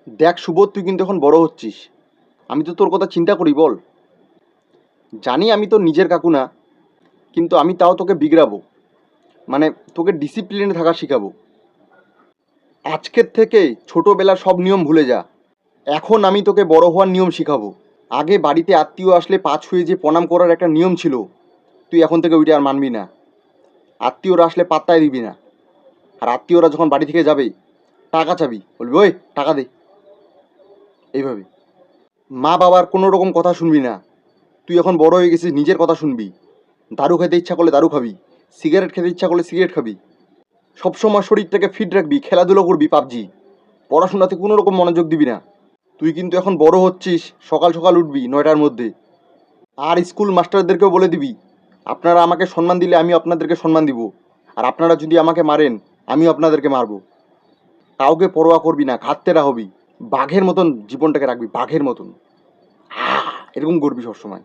দেখ সুবোধ, তুই কিন্তু এখন বড় হচ্ছিস। আমি তো তোর কথা চিন্তা করি বল। জানি আমি তোর নিজের কাকু না, কিন্তু আমি তাও তোকে বিগড়াবো। মানে তোকে ডিসিপ্লিনে থাকা শেখাবো। আজকের থেকে ছোটবেলার সব নিয়ম ভুলে যা। এখন আমি তোকে বড় হওয়ার নিয়ম শিখাবো। আগে বাড়িতে আত্মীয় আসলে পা ছুঁয়ে যে প্রণাম করার একটা নিয়ম ছিল, তুই এখন থেকে ওইটা আর মানবি না। আত্মীয়রা আসলে পাত্তাই দিবি না। আর আত্মীয়রা যখন বাড়ি থেকে যাবে, টাকা চাবি, বলবি ওই টাকা দে, এইভাবে। মা বাবার কোনো রকম কথা শুনবি না। তুই এখন বড় হয়ে গেছিস, নিজের কথা শুনবি। দারু খেতে ইচ্ছা করলে দারু খাবি, সিগারেট খেতে ইচ্ছা করলে সিগারেট খাবি। সবসময় শরীরটাকে ফিট রাখবি, খেলাধুলো করবি, পাবজি। পড়াশোনাতে কোনো রকম মনোযোগ দিবি না। তুই কিন্তু এখন বড় হচ্ছিস, সকাল সকাল উঠবি 9টার মধ্যে। আর স্কুল মাস্টারদেরকেও বলে দিবি, আপনারা আমাকে সম্মান দিলে আমি আপনাদেরকে সম্মান দিব। আর আপনারা যদি আমাকে মারেন, আমিও আপনাদেরকে মারবো। কাউকে পরোয়া করবি না, ঘাটতেরা হবি। বাঘের মতন জীবনটাকে রাখবি, বাঘের মতন। এরকম করবি সবসময়।